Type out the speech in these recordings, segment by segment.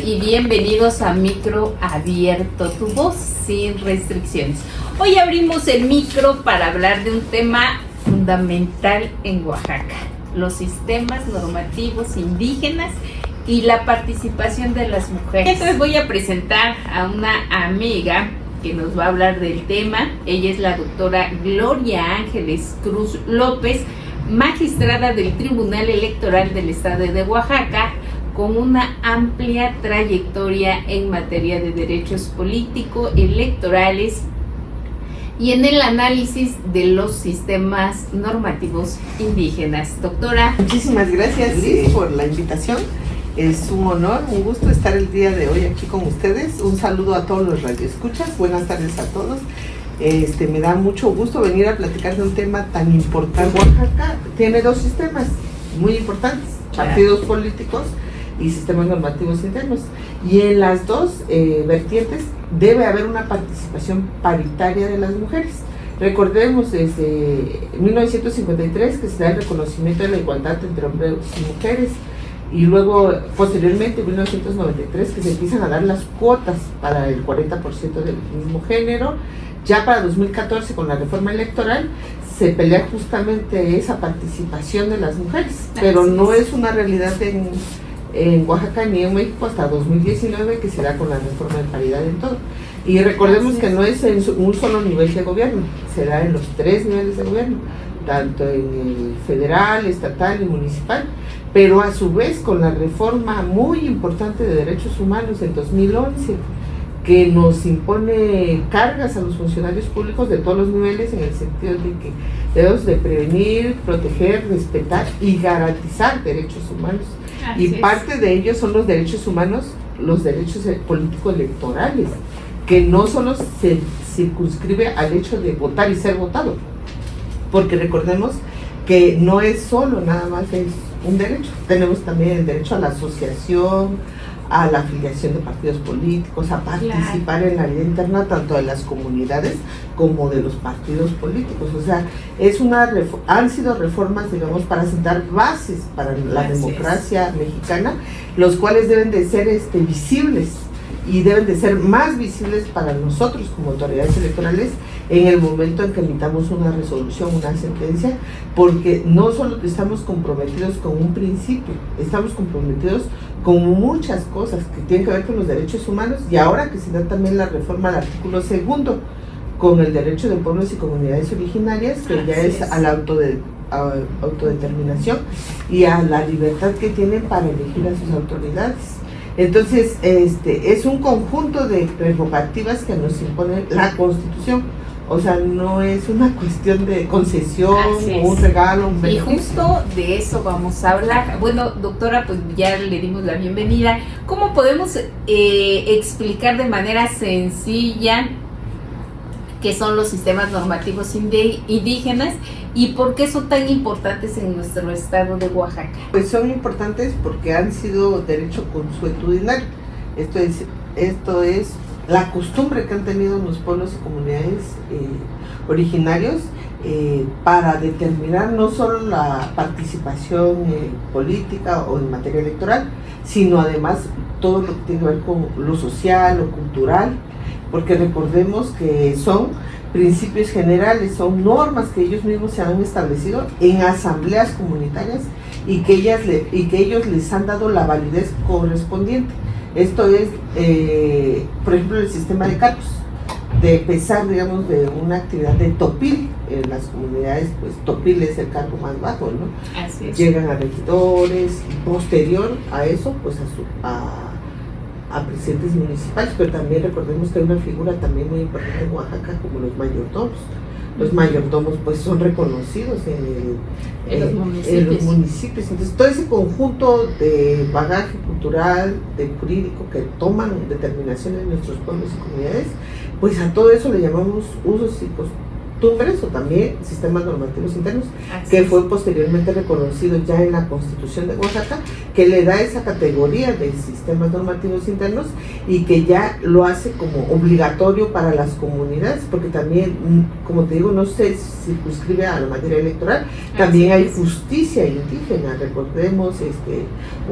Y bienvenidos a Micro Abierto, tu voz sin restricciones. Hoy abrimos el micro para hablar de un tema fundamental en Oaxaca: los sistemas normativos indígenas y la participación de las mujeres. Entonces voy a presentar a una amiga que nos va a hablar del tema. Ella es la doctora Gloria Ángeles Cruz López, magistrada del Tribunal Electoral del Estado de Oaxaca, con una amplia trayectoria en materia de derechos políticos, electorales y en el análisis de los sistemas normativos indígenas. Doctora. Muchísimas gracias por la invitación. Es un honor, un gusto estar el día de hoy aquí con ustedes. Un saludo a todos los radioescuchas. Buenas tardes a todos. Me da mucho gusto venir a platicar de un tema tan importante. Oaxaca tiene dos sistemas muy importantes: partidos políticos y sistemas normativos internos, y en las dos vertientes debe haber una participación paritaria de las mujeres. Recordemos desde 1953 que se da el reconocimiento de la igualdad entre hombres y mujeres, y luego posteriormente en 1993 que se empiezan a dar las cuotas para el 40% del mismo género. Ya para 2014, con la reforma electoral, se pelea justamente esa participación de las mujeres, pero no es una realidad en Oaxaca ni en México hasta 2019, que se da con la reforma de paridad en todo. Y recordemos que no es en un solo nivel de gobierno, se da en los tres niveles de gobierno, tanto en el federal, estatal y municipal, pero a su vez con la reforma muy importante de derechos humanos del 2011, que nos impone cargas a los funcionarios públicos de todos los niveles, en el sentido de que debemos de prevenir, proteger, respetar y garantizar derechos humanos. Y parte de ellos son los derechos humanos, los derechos políticos electorales, que no solo se circunscribe al hecho de votar y ser votado, porque recordemos que no es solo nada más es un derecho. Tenemos también el derecho a la asociación, a la afiliación de partidos políticos, a participar en la vida interna tanto de las comunidades como de los partidos políticos. O sea, han sido reformas, digamos, para sentar bases para la democracia mexicana, los cuales deben de ser visibles, y deben de ser más visibles para nosotros como autoridades electorales en el momento en que emitamos una resolución, una sentencia, porque no solo estamos comprometidos con un principio, estamos comprometidos con muchas cosas que tienen que ver con los derechos humanos, y ahora que se da también la reforma al artículo 2 con el derecho de pueblos y comunidades originarias, que ya es a la autodeterminación y a la libertad que tienen para elegir a sus autoridades. Entonces, es un conjunto de prerrogativas que nos impone la Constitución. O sea, no es una cuestión de concesión o un regalo, un beneficio. Y justo de eso vamos a hablar. Bueno, doctora, pues ya le dimos la bienvenida. ¿Cómo podemos explicar de manera sencilla qué son los sistemas normativos indígenas y por qué son tan importantes en nuestro estado de Oaxaca? Pues son importantes porque han sido derecho consuetudinario. Esto es la costumbre que han tenido los pueblos y comunidades originarios para determinar no solo la participación política o en materia electoral, sino además todo lo que tiene que ver con lo social, lo cultural, porque recordemos que son principios generales, son normas que ellos mismos se han establecido en asambleas comunitarias y que ellos les han dado la validez correspondiente. Esto es, por ejemplo, el sistema de cargos, de pesar, digamos, de una actividad de topil. En las comunidades, pues topil es el cargo más bajo, ¿no? Así es. Llegan a regidores y posterior a eso, pues a presidentes municipales, pero también recordemos que hay una figura también muy importante en Oaxaca como los mayordomos. Los mayordomos pues son reconocidos en los municipios. Entonces todo ese conjunto de bagaje cultural, de jurídico que toman determinaciones en nuestros pueblos y comunidades, pues a todo eso le llamamos usos y costumbres, o también sistemas normativos internos, que fue posteriormente reconocido ya en la Constitución de Oaxaca, que le da esa categoría de sistemas normativos internos y que ya lo hace como obligatorio para las comunidades, porque también, como te digo, no se circunscribe a la materia electoral, también hay justicia indígena. Recordemos,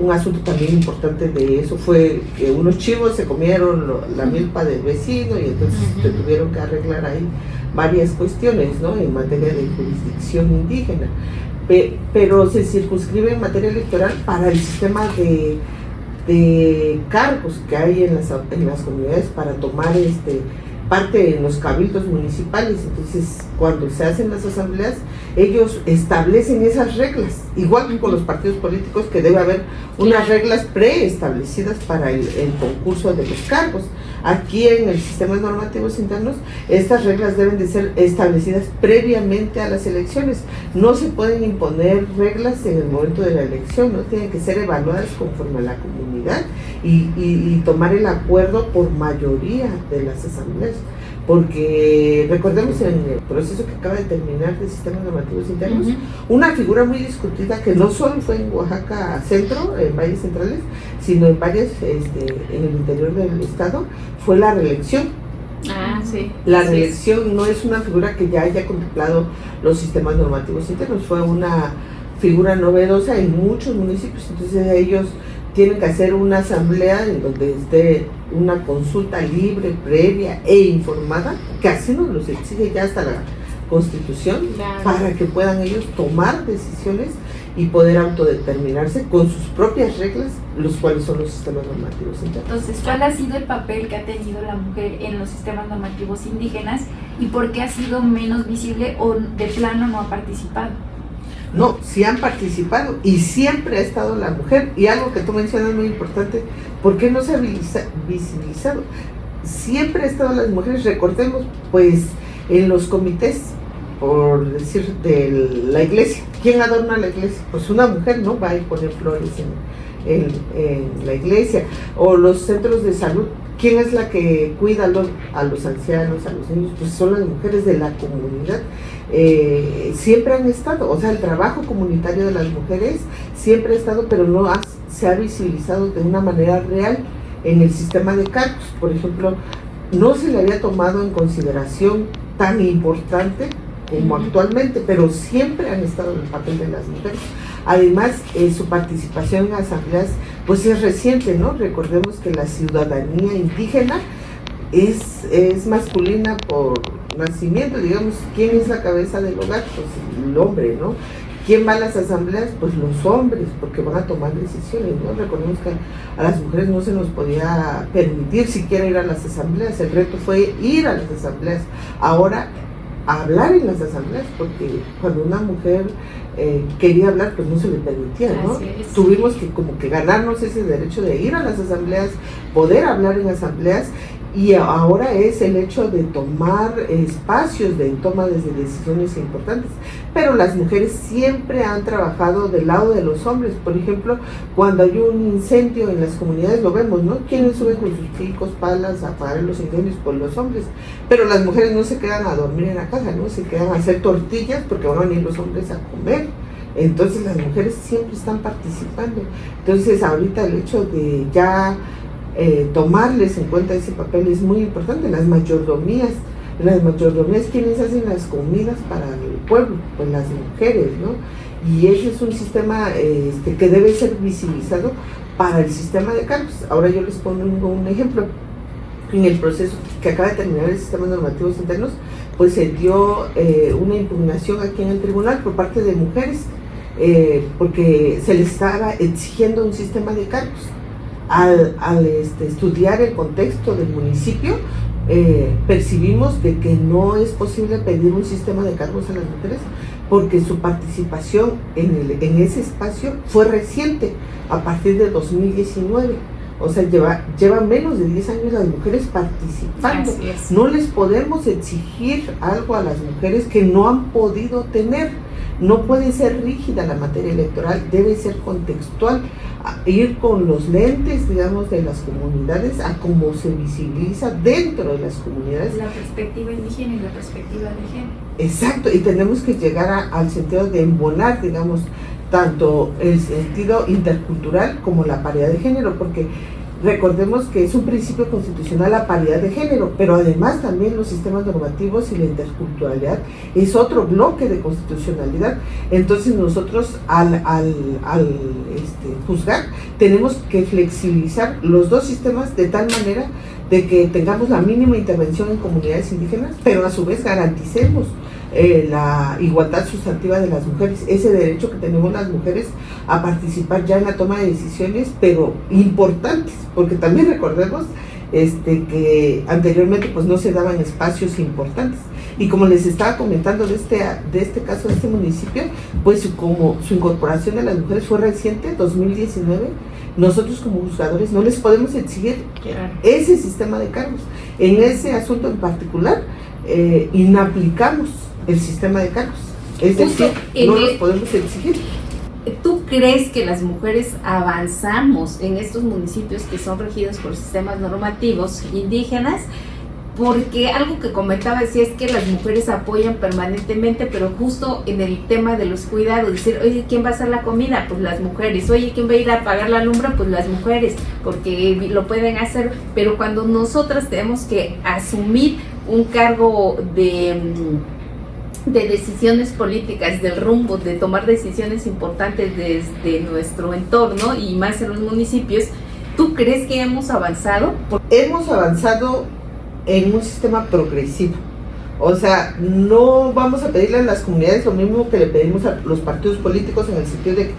un asunto también importante de eso fue que unos chivos se comieron la milpa del vecino y entonces se tuvieron que arreglar ahí varias cuestiones, ¿no?, en materia de jurisdicción indígena. Pero se circunscribe en materia electoral para el sistema de cargos que hay en las comunidades para tomar parte en los cabildos municipales. Entonces, cuando se hacen las asambleas, ellos establecen esas reglas, igual que con los partidos políticos, que debe haber unas reglas preestablecidas para el concurso de los cargos. Aquí en el sistema de normativos internos, estas reglas deben de ser establecidas previamente a las elecciones. No se pueden imponer reglas en el momento de la elección, ¿no? Tienen que ser evaluadas conforme a la comunidad y tomar el acuerdo por mayoría de las asambleas. Porque recordemos en el proceso que acaba de terminar de sistemas normativos internos, una figura muy discutida que no solo fue en Oaxaca Centro, en valles centrales, sino en varias, en el interior del estado, fue la reelección. Sí. La reelección no es una figura que ya haya contemplado los sistemas normativos internos, fue una figura novedosa en muchos municipios. Entonces ellos tienen que hacer una asamblea en donde esté una consulta libre, previa e informada, que así nos los exige ya hasta la Constitución, para que puedan ellos tomar decisiones y poder autodeterminarse con sus propias reglas, los cuales son los sistemas normativos internos. Entonces, ¿cuál ha sido el papel que ha tenido la mujer en los sistemas normativos indígenas y por qué ha sido menos visible o de plano no ha participado? No, sí han participado y siempre ha estado la mujer. Y algo que tú mencionas muy importante, ¿por qué no se ha visibilizado? Siempre han estado las mujeres. Recordemos, pues, en los comités, por decir, de la iglesia. ¿Quién adorna la iglesia? Pues una mujer, ¿no? Va a ir a poner flores en la iglesia. O los centros de salud. ¿Quién es la que cuida a los ancianos, a los niños? Pues son las mujeres de la comunidad. Siempre han estado, o sea, el trabajo comunitario de las mujeres siempre ha estado, pero no se ha visibilizado de una manera real en el sistema de cargos. Por ejemplo, no se le había tomado en consideración tan importante como actualmente, pero siempre han estado en el papel de las mujeres. Además, su participación en asambleas pues es reciente, ¿no? Recordemos que la ciudadanía indígena es masculina por nacimiento, digamos. ¿Quién es la cabeza del hogar? Pues el hombre, ¿no? ¿Quién va a las asambleas? Pues los hombres, porque van a tomar decisiones, ¿no? Recordemos que a las mujeres no se nos podía permitir siquiera ir a las asambleas. El reto fue ir a las asambleas. Ahora, hablar en las asambleas, porque cuando una mujer quería hablar, pues no se le permitía, ¿no? Tuvimos que como que ganarnos ese derecho de ir a las asambleas, poder hablar en asambleas, y ahora es el hecho de tomar espacios de toma de decisiones importantes. Pero las mujeres siempre han trabajado del lado de los hombres. Por ejemplo, cuando hay un incendio en las comunidades, lo vemos, ¿no? ¿Quiénes suben con sus picos, palas a apagar los incendios? Pues los hombres. Pero las mujeres no se quedan a dormir en la casa, ¿no? Se quedan a hacer tortillas porque van a venir los hombres a comer. Entonces las mujeres siempre están participando. Entonces ahorita el hecho de ya tomarles en cuenta ese papel es muy importante. Las mayordomías, ¿quiénes hacen las comidas para el pueblo? Pues las mujeres, ¿no? Y ese es un sistema que debe ser visibilizado para el sistema de cargos. Ahora yo les pongo un ejemplo. En el proceso que acaba de terminar el sistema de normativos internos, pues se dio una impugnación aquí en el tribunal por parte de mujeres, porque se les estaba exigiendo un sistema de cargos. Al estudiar el contexto del municipio, percibimos de que no es posible pedir un sistema de cargos a las mujeres porque su participación en ese espacio fue reciente, a partir de 2019. O sea, lleva menos de 10 años las mujeres participando. No les podemos exigir algo a las mujeres que no han podido tener. No puede ser rígida la materia electoral, debe ser contextual, ir con los lentes, digamos, de las comunidades a cómo se visibiliza dentro de las comunidades. La perspectiva indígena y la perspectiva de género. Exacto, y tenemos que llegar al sentido de embonar, digamos, tanto el sentido intercultural como la paridad de género, porque recordemos que es un principio constitucional la paridad de género, pero además también los sistemas normativos y la interculturalidad es otro bloque de constitucionalidad. Entonces nosotros al juzgar tenemos que flexibilizar los dos sistemas de tal manera de que tengamos la mínima intervención en comunidades indígenas, pero a su vez garanticemos la igualdad sustantiva de las mujeres, ese derecho que tenemos las mujeres a participar ya en la toma de decisiones, pero importantes, porque también recordemos que anteriormente pues no se daban espacios importantes, y como les estaba comentando de este caso, de este municipio, pues como su incorporación de las mujeres fue reciente, 2019, nosotros como juzgadores no les podemos exigir ese sistema de cargos. En ese asunto en particular, inaplicamos el sistema de cargos, es decir, no los podemos exigir. ¿Tú crees que las mujeres avanzamos en estos municipios que son regidos por sistemas normativos indígenas? Porque algo que comentaba decía es que las mujeres apoyan permanentemente, pero justo en el tema de los cuidados, decir, oye, ¿quién va a hacer la comida? Pues las mujeres. Oye, ¿quién va a ir a pagar la lumbre? Pues las mujeres, porque lo pueden hacer. Pero cuando nosotras tenemos que asumir un cargo de decisiones políticas, del rumbo, de tomar decisiones importantes desde nuestro entorno y más en los municipios, ¿tú crees que hemos avanzado? Hemos avanzado en un sistema progresivo. O sea, no vamos a pedirle a las comunidades lo mismo que le pedimos a los partidos políticos, en el sentido de que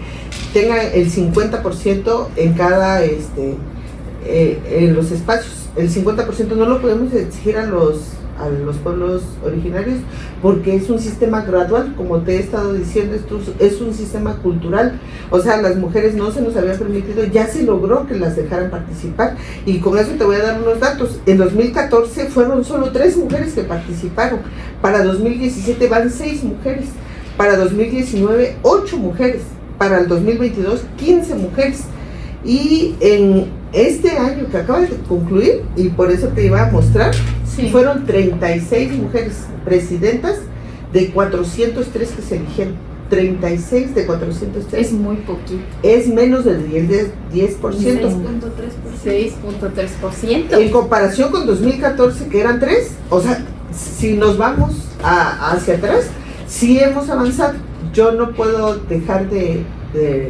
tengan el 50% en cada en los espacios. El 50% no lo podemos exigir a los pueblos originarios, porque es un sistema gradual, como te he estado diciendo, esto es un sistema cultural. O sea, las mujeres no se nos había permitido, ya se logró que las dejaran participar, y con eso te voy a dar unos datos. En 2014 fueron solo 3 mujeres que participaron, para 2017 van 6 mujeres, para 2019 8 mujeres, para el 2022 15 mujeres, y en este año que acaba de concluir, y por eso te iba a mostrar, sí, fueron 36 mujeres presidentas de 403 que se eligieron. 36 de 403. Es muy poquito. Es menos del 10%. 6.3%. En comparación con 2014, que eran 3, o sea, si nos vamos hacia atrás, sí hemos avanzado. Yo no puedo dejar de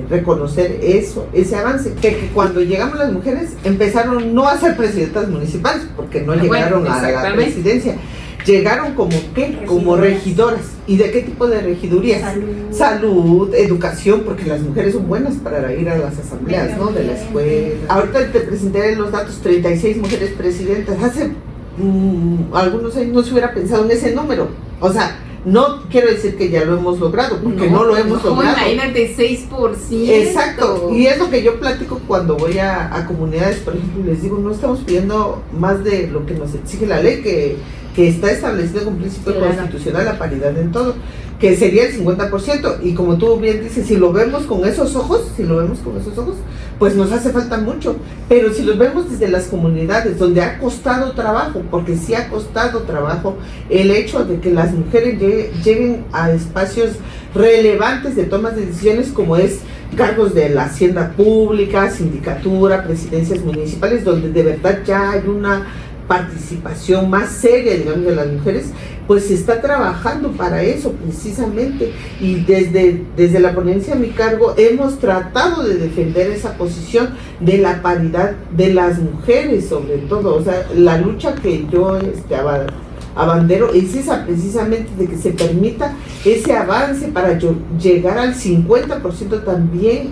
reconocer ese avance, que cuando llegamos las mujeres empezaron no a ser presidentas municipales, porque no llegaron a la presidencia, llegaron como ¿qué? Como regidoras. ¿Y de qué tipo de regidurías? Salud, educación, porque las mujeres son buenas para ir a las asambleas, ¿no? De la escuela. Ahorita te presentaré los datos, 36 mujeres presidentas. Hace algunos años no se hubiera pensado en ese número. O sea, no quiero decir que ya lo hemos logrado, porque no lo hemos logrado. Imagínate, 6%. Exacto, y es lo que yo platico cuando voy a comunidades, por ejemplo, y les digo, no estamos pidiendo más de lo que nos exige la ley, que está establecido como principio constitucional, la paridad en todo, que sería el 50%, y como tú bien dices, si lo vemos con esos ojos, pues nos hace falta mucho, pero si lo vemos desde las comunidades, donde ha costado trabajo, porque sí ha costado trabajo el hecho de que las mujeres lleguen a espacios relevantes de tomas de decisiones, como es cargos de la hacienda pública, sindicatura, presidencias municipales, donde de verdad ya hay una participación más seria, digamos, de las mujeres, pues se está trabajando para eso precisamente, y desde la ponencia a mi cargo hemos tratado de defender esa posición de la paridad de las mujeres, sobre todo. O sea, la lucha que yo abandero es esa, precisamente, de que se permita ese avance para llegar al 50% también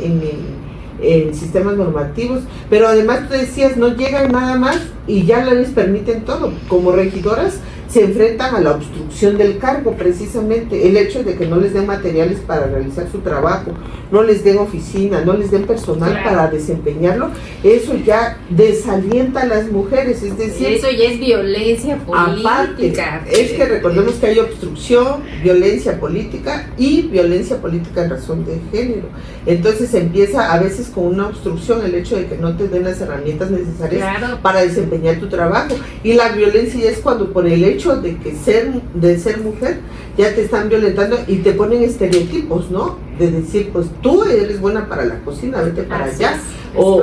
en sistemas normativos, pero además tú decías, no llegan nada más y ya les permiten todo. Como regidoras se enfrentan a la obstrucción del cargo, precisamente el hecho de que no les den materiales para realizar su trabajo, no les den oficina, no les den personal para desempeñarlo. Eso ya desalienta a las mujeres, es decir, eso ya es violencia política. Aparte, es que recordemos que hay obstrucción, violencia política y violencia política en razón de género. Entonces empieza a veces con una obstrucción, el hecho de que no te den las herramientas necesarias para desempeñar tu trabajo, y la violencia es cuando, por el hecho hecho de ser mujer ya te están violentando y te ponen estereotipos, ¿no? De decir, pues tú eres buena para la cocina, vete para allá, o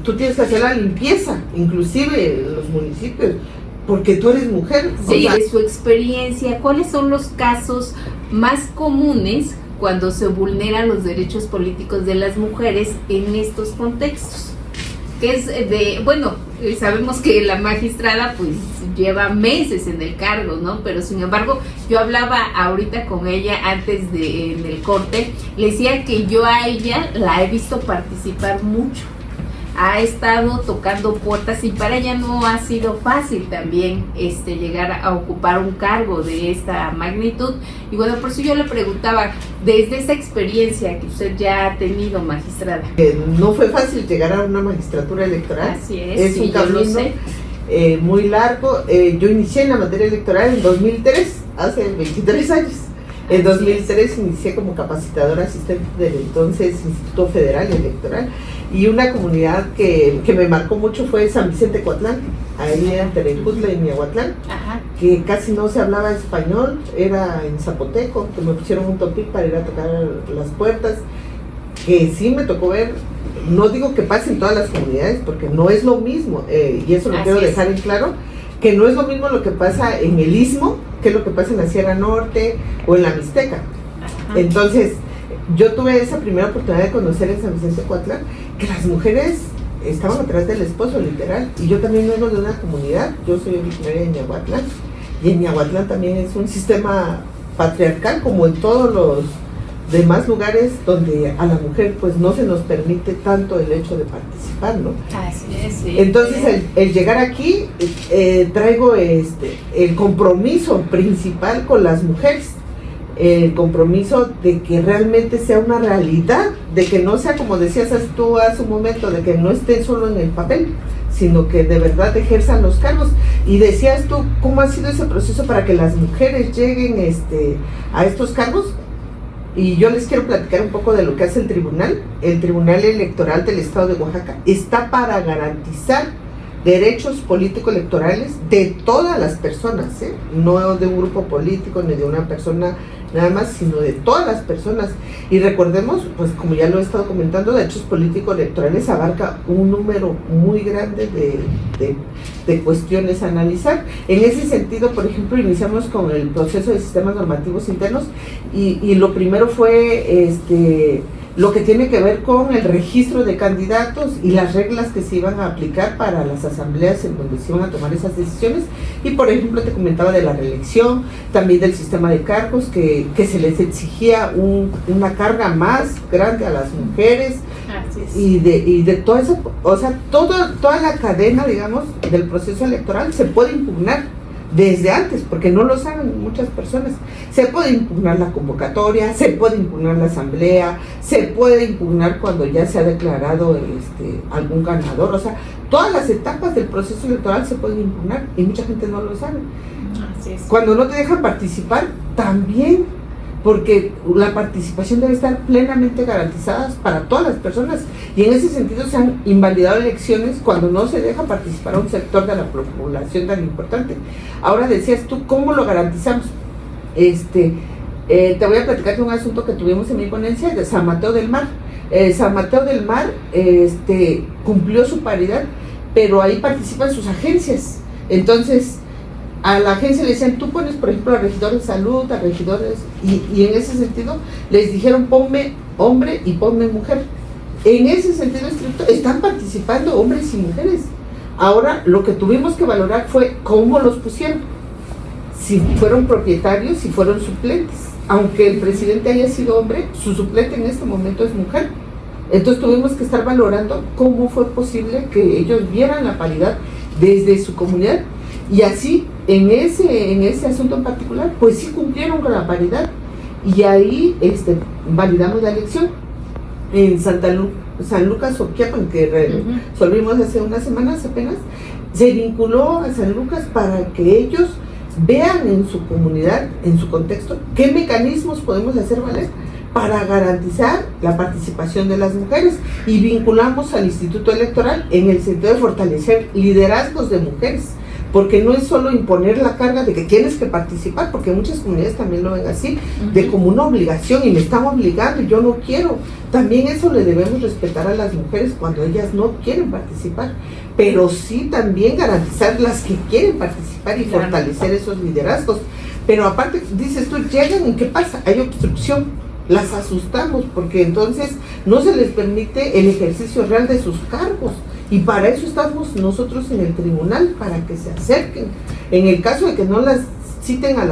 tú tienes que hacer la limpieza, inclusive en los municipios, porque tú eres mujer. Sí, de su experiencia, ¿cuáles son los casos más comunes cuando se vulneran los derechos políticos de las mujeres en estos contextos? Que es sabemos que la magistrada pues lleva meses en el cargo, ¿no? Pero sin embargo, yo hablaba ahorita con ella antes en el corte, le decía que yo a ella la he visto participar mucho. Ha estado tocando puertas y para ella no ha sido fácil también llegar a ocupar un cargo de esta magnitud. Y bueno, por eso yo le preguntaba, desde esa experiencia que usted ya ha tenido, magistrada. No fue fácil llegar a una magistratura electoral. Así es, un camino muy largo. Yo inicié en la materia electoral en 2003, hace 23 años. En 2003 inicié como capacitadora asistente del entonces Instituto Federal Electoral, y una comunidad que me marcó mucho fue San Vicente Coatlán, ahí entre Cutla y Miahuatlán, que casi no se hablaba español, era en zapoteco, que me pusieron un topic para ir a tocar las puertas, que sí me tocó ver. No digo que pase en todas las comunidades, porque no es lo mismo, y eso lo quiero dejar en claro, que no es lo mismo lo que pasa en el Istmo que lo que pasa en la Sierra Norte o en la Mixteca. Entonces, yo tuve esa primera oportunidad de conocer en San Vicente Coatlán, que las mujeres estaban atrás del esposo, literal, y yo también vengo de una comunidad, yo soy originaria de Miahuatlán, y en Miahuatlán también es un sistema patriarcal, como en todos los demás lugares donde a la mujer pues no se nos permite tanto el hecho de participar, ¿no? Así es, sí. Entonces el llegar aquí traigo el compromiso principal con las mujeres, el compromiso de que realmente sea una realidad, de que no sea como decías tú hace un momento, de que no esté solo en el papel, sino que de verdad ejerzan los cargos. Y decías tú, ¿cómo ha sido ese proceso para que las mujeres lleguen a estos cargos? Y yo les quiero platicar un poco de lo que hace el Tribunal. El Tribunal Electoral del Estado de Oaxaca está para garantizar derechos político-electorales de todas las personas, no de un grupo político ni de una persona nada más, sino de todas las personas. Y recordemos, pues como ya lo he estado comentando, derechos político-electorales abarca un número muy grande de cuestiones a analizar. En ese sentido, por ejemplo, iniciamos con el proceso de sistemas normativos internos y lo primero fue lo que tiene que ver con el registro de candidatos y las reglas que se iban a aplicar para las asambleas en donde se iban a tomar esas decisiones. Y por ejemplo te comentaba de la reelección, también del sistema de cargos, que se les exigía una carga más grande a las mujeres. Y de toda esa, o sea, toda la cadena, digamos, del proceso electoral se puede impugnar desde antes, porque no lo saben muchas personas. Se puede impugnar la convocatoria, se puede impugnar la asamblea, se puede impugnar cuando ya se ha declarado algún ganador. O sea, todas las etapas del proceso electoral se pueden impugnar y mucha gente no lo sabe. Así es. Cuando no te dejan participar, también, porque la participación debe estar plenamente garantizada para todas las personas, y en ese sentido se han invalidado elecciones cuando no se deja participar a un sector de la población tan importante. Ahora decías tú, ¿cómo lo garantizamos? Te voy a platicar de un asunto que tuvimos en mi ponencia de San Mateo del Mar. San Mateo del Mar cumplió su paridad, pero ahí participan sus agencias. Entonces a la agencia le decían, tú pones por ejemplo a regidores de salud, a regidores, y en ese sentido les dijeron, ponme hombre y ponme mujer. En ese sentido estricto están participando hombres y mujeres. Ahora lo que tuvimos que valorar fue cómo los pusieron, si fueron propietarios, si fueron suplentes. Aunque el presidente haya sido hombre, su suplente en este momento es mujer. Entonces tuvimos que estar valorando cómo fue posible que ellos vieran la paridad desde su comunidad. Y así, en ese asunto en particular, pues sí cumplieron con la paridad. Y ahí validamos la elección. En San Lucas Oquiapan, que resolvimos hace unas semanas apenas, se vinculó a San Lucas para que ellos vean en su comunidad, en su contexto, qué mecanismos podemos hacer valer para garantizar la participación de las mujeres, y vinculamos al Instituto Electoral en el sentido de fortalecer liderazgos de mujeres, porque no es solo imponer la carga de que tienes que participar, porque muchas comunidades también lo ven así, de como una obligación y me están obligando y yo no quiero. También eso le debemos respetar a las mujeres cuando ellas no quieren participar, pero sí también garantizar las que quieren participar y fortalecer esos liderazgos. Pero aparte, dices tú, llegan y ¿qué pasa? Hay obstrucción, las asustamos porque entonces no se les permite el ejercicio real de sus cargos. Y para eso estamos nosotros en el tribunal, para que se acerquen. En el caso de que no las citen a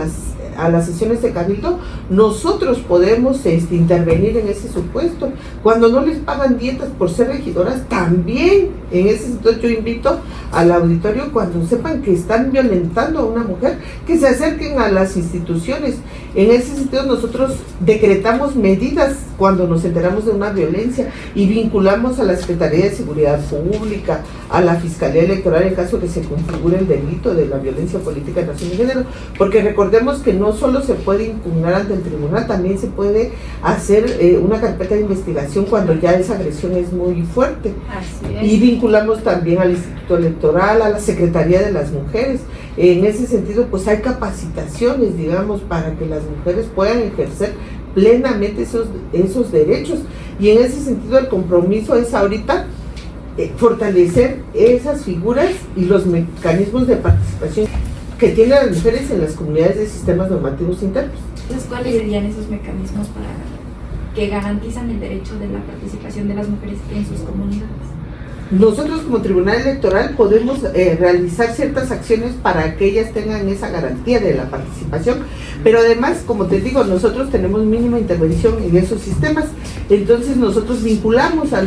las sesiones de cabildo, nosotros podemos intervenir en ese supuesto. Cuando no les pagan dietas por ser regidoras, también en ese sentido yo invito al auditorio, cuando sepan que están violentando a una mujer, que se acerquen a las instituciones. En ese sentido nosotros decretamos medidas cuando nos enteramos de una violencia y vinculamos a la Secretaría de Seguridad Pública, a la Fiscalía Electoral en caso de que se configure el delito de la violencia política en razón de género, porque recordemos que no solo se puede impugnar ante el tribunal, también se puede hacer una carpeta de investigación cuando ya esa agresión es muy fuerte. Así es. Y vinculamos también al Instituto Electoral, a la Secretaría de las Mujeres. En ese sentido, pues hay capacitaciones, digamos, para que las mujeres puedan ejercer plenamente esos derechos. Y en ese sentido el compromiso es ahorita fortalecer esas figuras y los mecanismos de participación que tienen las mujeres en las comunidades de sistemas normativos internos. Entonces, ¿cuáles serían esos mecanismos para que garantizan el derecho de la participación de las mujeres en sus comunidades? Nosotros como Tribunal Electoral podemos realizar ciertas acciones para que ellas tengan esa garantía de la participación, pero además, como te digo, nosotros tenemos mínima intervención en esos sistemas, entonces nosotros vinculamos a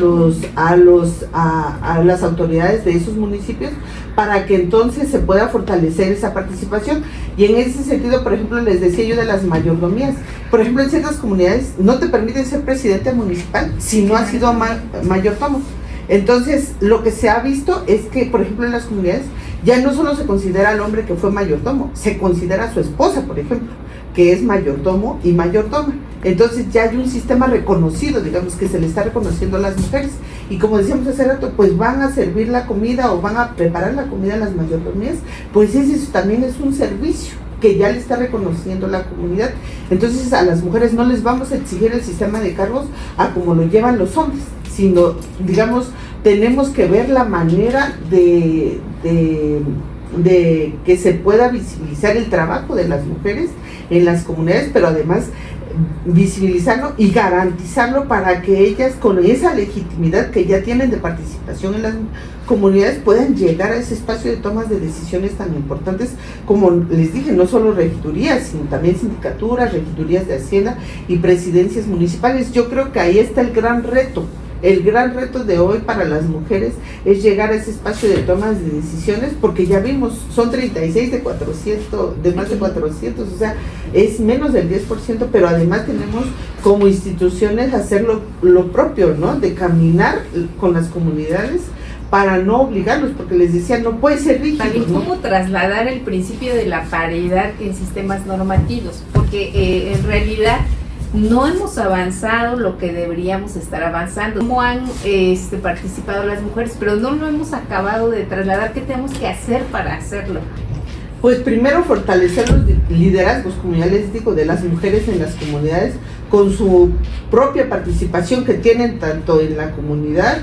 las autoridades de esos municipios para que entonces se pueda fortalecer esa participación. Y en ese sentido, por ejemplo, les decía yo de las mayordomías. Por ejemplo, en ciertas comunidades no te permiten ser presidente municipal si no has sido mayordomo. Entonces, lo que se ha visto es que, por ejemplo, en las comunidades ya no solo se considera al hombre que fue mayordomo, se considera a su esposa, por ejemplo, que es mayordomo y mayordoma. Entonces ya hay un sistema reconocido, digamos, que se le está reconociendo a las mujeres. Y como decíamos hace rato, pues van a servir la comida o van a preparar la comida a las mayordomías, pues eso también es un servicio que ya le está reconociendo la comunidad. Entonces a las mujeres no les vamos a exigir el sistema de cargos a como lo llevan los hombres, sino, digamos, tenemos que ver la manera de que se pueda visibilizar el trabajo de las mujeres en las comunidades, pero además visibilizarlo y garantizarlo para que ellas, con esa legitimidad que ya tienen de participación en las comunidades, puedan llegar a ese espacio de tomas de decisiones tan importantes como les dije, no solo regidurías, sino también sindicaturas, regidurías de Hacienda y presidencias municipales. Yo creo que ahí está el gran reto. El gran reto de hoy para las mujeres es llegar a ese espacio de tomas de decisiones, porque ya vimos, son 36 de 400, de más de 400, o sea, es menos del 10%, pero además tenemos como instituciones hacer lo propio, ¿no? De caminar con las comunidades para no obligarlos, porque les decía, no puede ser rígido. También ¿no? cómo trasladar el principio de la paridad en sistemas normativos, porque en realidad no hemos avanzado lo que deberíamos estar avanzando. Cómo han participado las mujeres, pero no lo hemos acabado de trasladar. ¿Qué tenemos que hacer para hacerlo? Pues primero fortalecer los liderazgos, como ya les digo, de las mujeres en las comunidades, con su propia participación que tienen tanto en la comunidad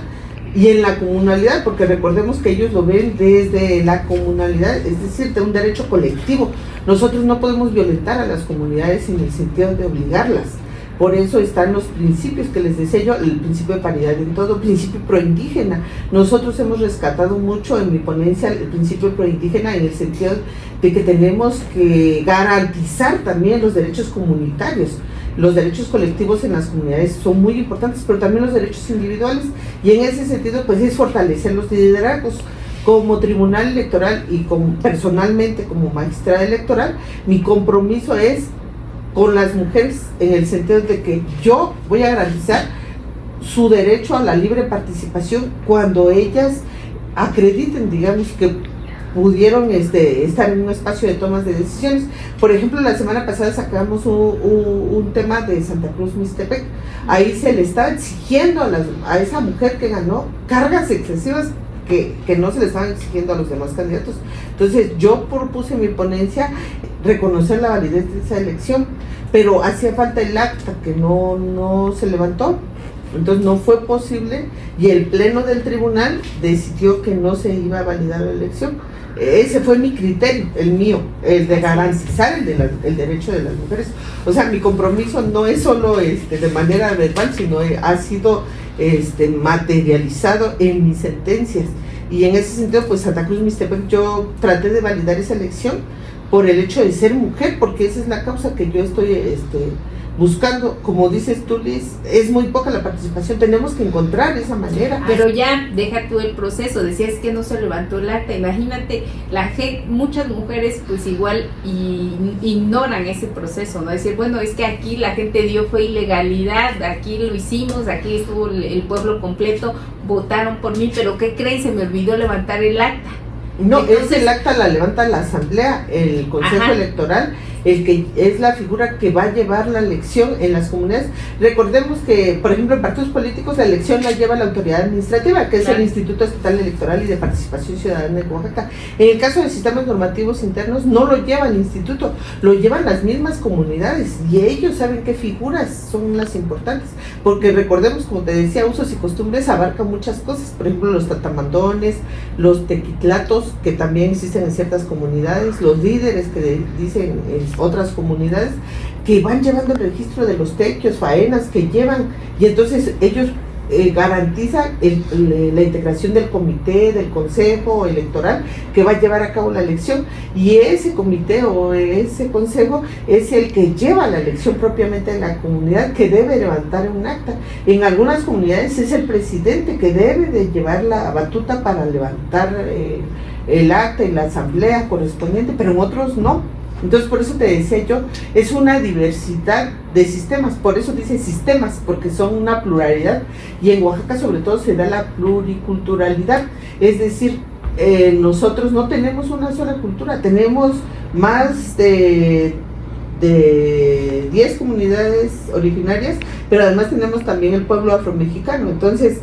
y en la comunalidad, porque recordemos que ellos lo ven desde la comunalidad, es decir, de un derecho colectivo. Nosotros no podemos violentar a las comunidades en el sentido de obligarlas. Por eso están los principios que les decía yo, el principio de paridad en todo, principio proindígena. Nosotros hemos rescatado mucho en mi ponencia el principio proindígena en el sentido de que tenemos que garantizar también los derechos comunitarios. Los derechos colectivos en las comunidades son muy importantes, pero también los derechos individuales, y en ese sentido pues es fortalecer los liderazgos. Como tribunal electoral y personalmente como magistrada electoral, mi compromiso es con las mujeres en el sentido de que yo voy a garantizar su derecho a la libre participación cuando ellas acrediten, digamos, que pudieron estar en un espacio de tomas de decisiones. Por ejemplo, la semana pasada sacamos un tema de Santa Cruz Mixtepec. Ahí se le estaba exigiendo a esa mujer que ganó cargas excesivas que no se le estaban exigiendo a los demás candidatos. Entonces yo propuse en mi ponencia reconocer la validez de esa elección, pero hacía falta el acta que no se levantó. Entonces no fue posible y el pleno del tribunal decidió que no se iba a validar la elección. Ese fue mi criterio, el mío, el de garantizar el derecho de las mujeres. O sea, mi compromiso no es solo de manera verbal, sino ha sido materializado en mis sentencias. Y en ese sentido, pues Santa Cruz Mixtepec, yo traté de validar esa elección por el hecho de ser mujer, porque esa es la causa que yo estoy buscando. Como dices tú, Liz, es muy poca la participación, tenemos que encontrar esa manera. Pero ya, deja tú el proceso, decías que no se levantó el acta, imagínate, muchas mujeres pues igual ignoran ese proceso, ¿no? Decir, bueno, es que aquí la gente fue ilegalidad, aquí lo hicimos, aquí estuvo el pueblo completo, votaron por mí, pero ¿qué creen? Se me olvidó levantar el acta. No, entonces, el acta la levanta la asamblea, el consejo electoral, el que es la figura que va a llevar la elección en las comunidades. Recordemos que, por ejemplo, en partidos políticos la elección la lleva la autoridad administrativa, que es el Instituto Estatal Electoral y de Participación Ciudadana de Oaxaca. En el caso de sistemas normativos internos no lo lleva el instituto, lo llevan las mismas comunidades y ellos saben qué figuras son las importantes, porque recordemos, como te decía, usos y costumbres abarcan muchas cosas, por ejemplo los tatamandones, los tequitlatos, que también existen en ciertas comunidades, los líderes que dicen otras comunidades, que van llevando el registro de los tequios, faenas que llevan, y entonces ellos garantizan la integración del comité, del consejo electoral que va a llevar a cabo la elección, y ese comité o ese consejo es el que lleva la elección propiamente en la comunidad, que debe levantar un acta. En algunas comunidades es el presidente que debe de llevar la batuta para levantar el acta y la asamblea correspondiente, pero en otros no. Entonces, por eso te decía yo, es una diversidad de sistemas, por eso dice sistemas, porque son una pluralidad, y en Oaxaca sobre todo se da la pluriculturalidad, es decir, nosotros no tenemos una sola cultura, tenemos más de 10 comunidades originarias, pero además tenemos también el pueblo afromexicano. Entonces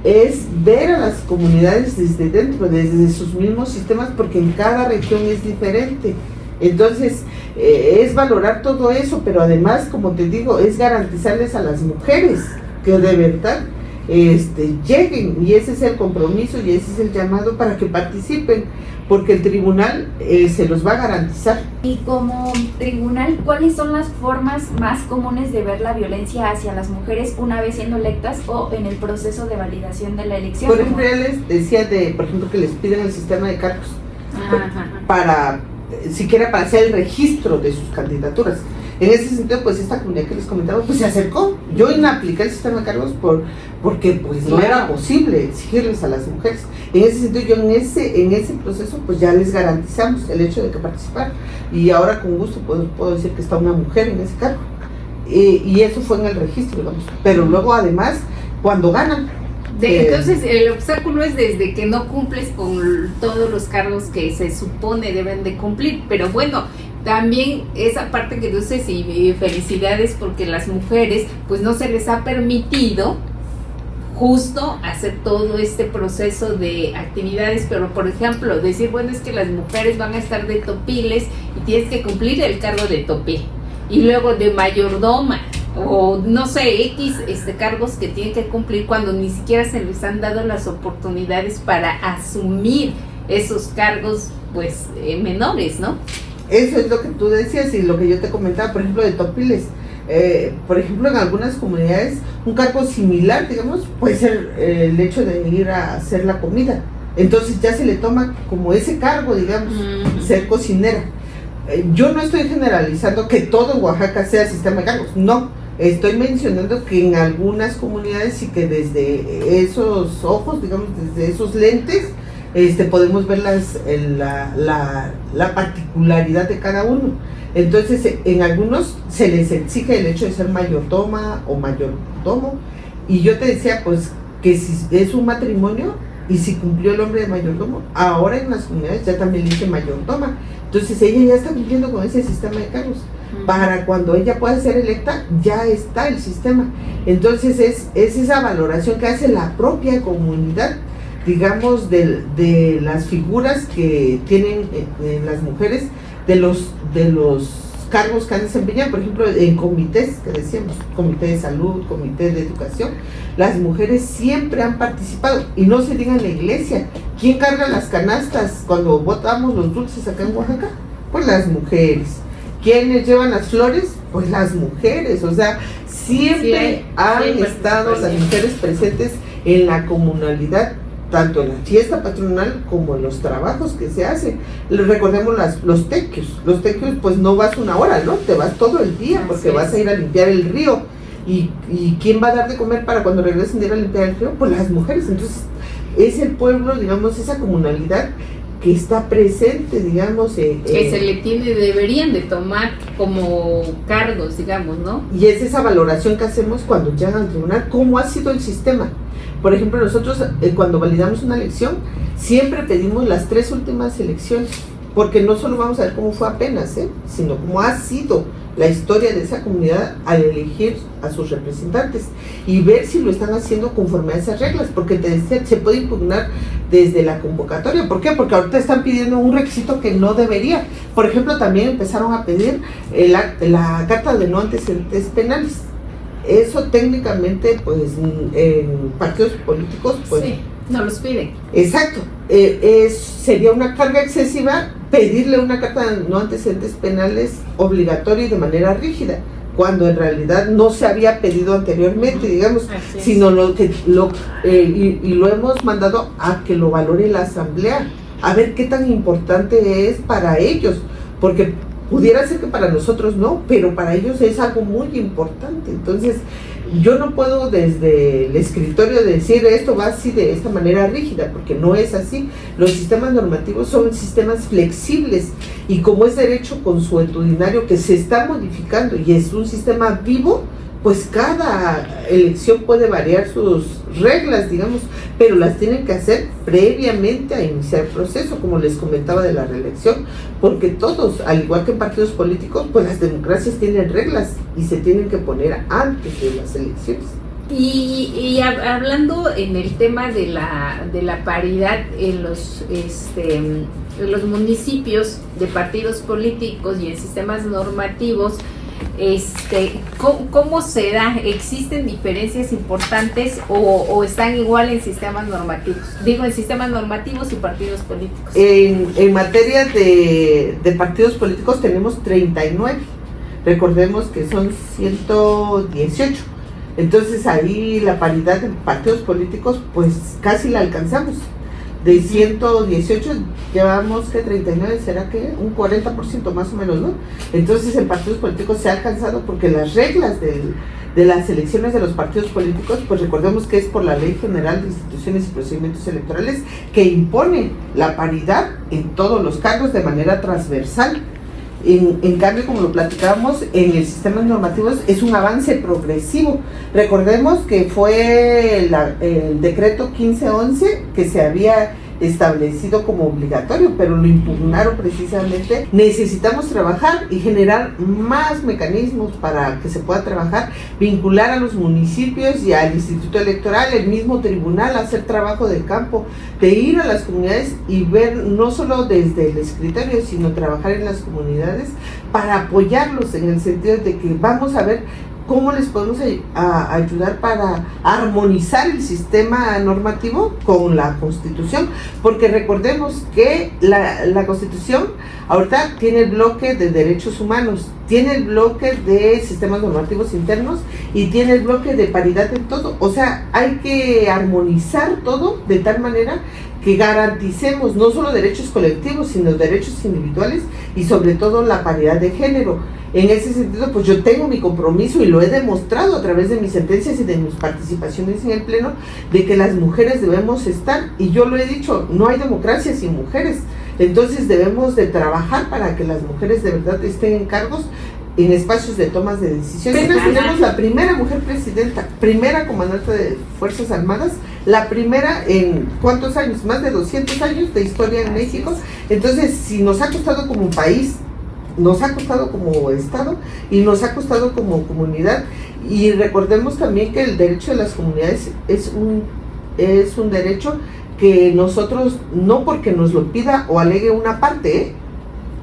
es ver a las comunidades desde dentro, desde sus mismos sistemas, porque en cada región es diferente. Entonces es valorar todo eso, pero además, como te digo, es garantizarles a las mujeres que de verdad lleguen, y ese es el compromiso y ese es el llamado para que participen, porque el tribunal se los va a garantizar. Y como tribunal, ¿cuáles son las formas más comunes de ver la violencia hacia las mujeres una vez siendo electas o en el proceso de validación de la elección? Por ejemplo, ya les decía por ejemplo, que les piden el sistema de cargos para siquiera para hacer el registro de sus candidaturas. En ese sentido, pues esta comunidad que les comentaba, pues se acercó. Yo inapliqué el sistema de cargos porque pues no era posible exigirles a las mujeres. En ese sentido, yo en ese proceso, pues ya les garantizamos el hecho de que participar. Y ahora con gusto puedo decir que está una mujer en ese cargo. Y eso fue en el registro, digamos. Pero luego, además, cuando ganan. Entonces el obstáculo es desde que no cumples con todos los cargos que se supone deben de cumplir, pero bueno, también esa parte que dices, y felicidades porque las mujeres pues no se les ha permitido justo hacer todo este proceso de actividades, pero por ejemplo decir, bueno, es que las mujeres van a estar de topiles y tienes que cumplir el cargo de topil, y luego de mayordoma, o no sé, X cargos que tienen que cumplir cuando ni siquiera se les han dado las oportunidades para asumir esos cargos pues menores, ¿no? Eso es lo que tú decías y lo que yo te comentaba, por ejemplo, de topiles. Por ejemplo, en algunas comunidades un cargo similar, digamos, puede ser el hecho de ir a hacer la comida. Entonces ya se le toma como ese cargo, digamos, ser cocinera. Yo no estoy generalizando que todo en Oaxaca sea sistema de cargos, no. Estoy mencionando que en algunas comunidades sí que desde esos ojos, digamos, desde esos lentes, podemos ver la particularidad de cada uno. Entonces, en algunos se les exige el hecho de ser mayordoma o mayordomo, y yo te decía, pues, que si es un matrimonio y si cumplió el hombre de mayordomo, ahora en las comunidades ya también le dice mayordoma. Entonces ella ya está cumpliendo con ese sistema de cargos. Para cuando ella pueda ser electa, ya está el sistema. Entonces es esa valoración que hace la propia comunidad digamos, de las figuras que tienen las mujeres, de los cargos que han desempeñado, por ejemplo, en comités, que decíamos, comité de salud, comité de educación, las mujeres siempre han participado, y no se diga en la iglesia. ¿Quién carga las canastas cuando botamos los dulces acá en Oaxaca? Pues las mujeres. ¿Quiénes llevan las flores? Pues las mujeres. O sea, siempre han estado las mujeres presentes en la comunalidad, tanto en la fiesta patronal como en los trabajos que se hacen. Recordemos los tequios. Los tequios, pues no vas una hora, ¿no? Te vas todo el día, porque vas a ir a limpiar el río. ¿Y quién va a dar de comer para cuando regresen de ir a limpiar el río? Pues las mujeres. Entonces, es el pueblo, digamos, esa comunalidad que está presente, digamos. Que se le deberían de tomar como cargos, digamos, ¿no? Y es esa valoración que hacemos cuando llegan al tribunal, cómo ha sido el sistema. Por ejemplo, nosotros cuando validamos una elección, siempre pedimos las 3 últimas elecciones, porque no solo vamos a ver cómo fue apenas, sino cómo ha sido la historia de esa comunidad al elegir a sus representantes y ver si lo están haciendo conforme a esas reglas, porque te decía, se puede impugnar desde la convocatoria. ¿Por qué? Porque ahorita están pidiendo un requisito que no debería. Por ejemplo, también empezaron a pedir la carta de no antecedentes penales. Eso técnicamente, pues, en partidos políticos, pues... Sí, no los piden. Exacto. Sería una carga excesiva pedirle una carta de no antecedentes penales obligatoria y de manera rígida, cuando en realidad no se había pedido anteriormente, digamos, sino lo hemos mandado a que lo valore la asamblea, a ver qué tan importante es para ellos, porque pudiera ser que para nosotros no, pero para ellos es algo muy importante. Entonces, yo no puedo desde el escritorio decir esto va así de esta manera rígida, porque no es así. Los sistemas normativos son sistemas flexibles, y como es derecho consuetudinario que se está modificando y es un sistema vivo, pues cada elección puede variar sus reglas, digamos, pero las tienen que hacer previamente a iniciar el proceso, como les comentaba de la reelección, porque todos, al igual que en partidos políticos, pues las democracias tienen reglas y se tienen que poner antes de las elecciones. Y hablando en el tema de la paridad en los municipios de partidos políticos y en sistemas normativos, ¿cómo se da? ¿Existen diferencias importantes o están igual en sistemas normativos? Digo, en sistemas normativos y partidos políticos. En materia de partidos políticos tenemos 39. Recordemos que son 118. Entonces ahí la paridad en partidos políticos pues casi la alcanzamos. De 118 llevamos que 39, será que un 40% más o menos, ¿no? Entonces en partidos políticos se ha alcanzado porque las reglas de las elecciones de los partidos políticos, pues recordemos que es por la Ley General de Instituciones y Procedimientos Electorales que impone la paridad en todos los cargos de manera transversal. En cambio, como lo platicábamos, en el sistema normativo es un avance progresivo. Recordemos que fue el decreto 1511 que se había establecido como obligatorio, pero lo impugnaron precisamente. Necesitamos trabajar y generar más mecanismos para que se pueda trabajar, vincular a los municipios y al Instituto Electoral, el mismo tribunal, hacer trabajo de campo, de ir a las comunidades y ver no solo desde el escritorio, sino trabajar en las comunidades para apoyarlos en el sentido de que vamos a ver cómo les podemos ayudar para armonizar el sistema normativo con la Constitución, porque recordemos que la Constitución ahorita tiene el bloque de derechos humanos, tiene el bloque de sistemas normativos internos y tiene el bloque de paridad en todo. O sea, hay que armonizar todo de tal manera que garanticemos no solo derechos colectivos, sino derechos individuales y sobre todo la paridad de género. En ese sentido, pues yo tengo mi compromiso y lo he demostrado a través de mis sentencias y de mis participaciones en el Pleno, de que las mujeres debemos estar, y yo lo he dicho, no hay democracia sin mujeres. Entonces debemos de trabajar para que las mujeres de verdad estén en cargos, en espacios de tomas de decisiones. Tenemos la primera mujer presidenta, primera comandante de Fuerzas Armadas, la primera en ¿cuántos años? Más de 200 años de historia en México. Entonces, si nos ha costado como país, nos ha costado como Estado y nos ha costado como comunidad. Y recordemos también que el derecho de las comunidades es un derecho que nosotros, no porque nos lo pida o alegue una parte,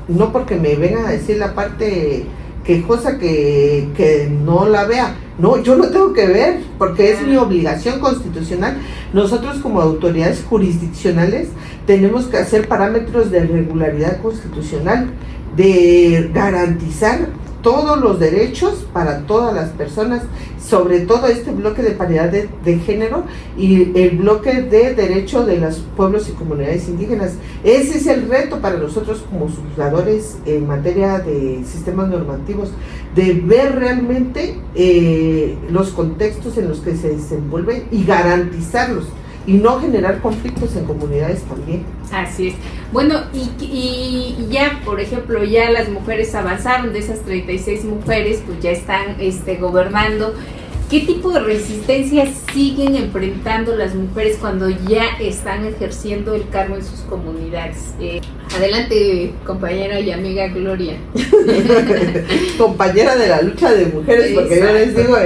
no porque me vengan a decir la parte quejosa que no la vea, no, yo lo tengo que ver, porque es mi obligación constitucional. Nosotros como autoridades jurisdiccionales tenemos que hacer parámetros de regularidad constitucional, de garantizar todos los derechos para todas las personas, sobre todo este bloque de paridad de género y el bloque de derecho de los pueblos y comunidades indígenas. Ese es el reto para nosotros como juzgadores en materia de sistemas normativos, de ver realmente los contextos en los que se desenvuelven y garantizarlos, y no generar conflictos en comunidades también. Así es. Bueno, y ya, por ejemplo, ya las mujeres avanzaron, de esas 36 mujeres, pues ya están gobernando. ¿Qué tipo de resistencia siguen enfrentando las mujeres cuando ya están ejerciendo el cargo en sus comunidades? Adelante, compañera y amiga Gloria. Compañera de la lucha de mujeres, porque yo les digo,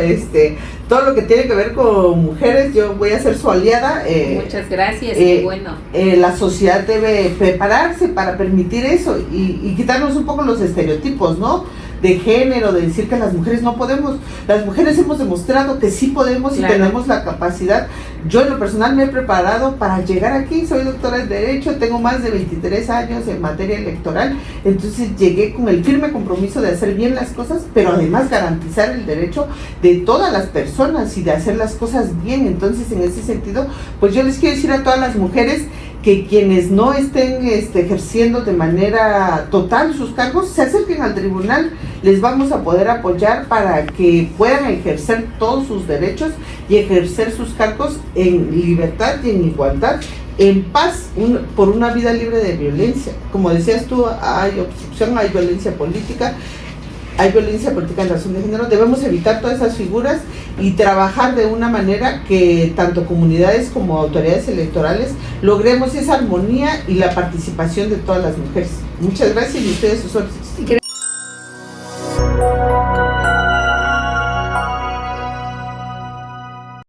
todo lo que tiene que ver con mujeres, yo voy a ser su aliada. Muchas gracias, qué bueno. La sociedad debe prepararse para permitir eso y quitarnos un poco los estereotipos, ¿no?, de género, de decir que las mujeres no podemos. Las mujeres hemos demostrado que sí podemos, claro, y tenemos la capacidad. Yo en lo personal me he preparado para llegar aquí, soy doctora en Derecho, tengo más de 23 años en materia electoral, entonces llegué con el firme compromiso de hacer bien las cosas, pero además garantizar el derecho de todas las personas y de hacer las cosas bien. Entonces, en ese sentido, pues yo les quiero decir a todas las mujeres que quienes no estén ejerciendo de manera total sus cargos, se acerquen al tribunal, les vamos a poder apoyar para que puedan ejercer todos sus derechos y ejercer sus cargos en libertad y en igualdad, en paz, por una vida libre de violencia. Como decías tú, hay obstrucción, hay violencia política, hay violencia política en razón de género. Debemos evitar todas esas figuras y trabajar de una manera que tanto comunidades como autoridades electorales logremos esa armonía y la participación de todas las mujeres. Muchas gracias y ustedes sus órdenes.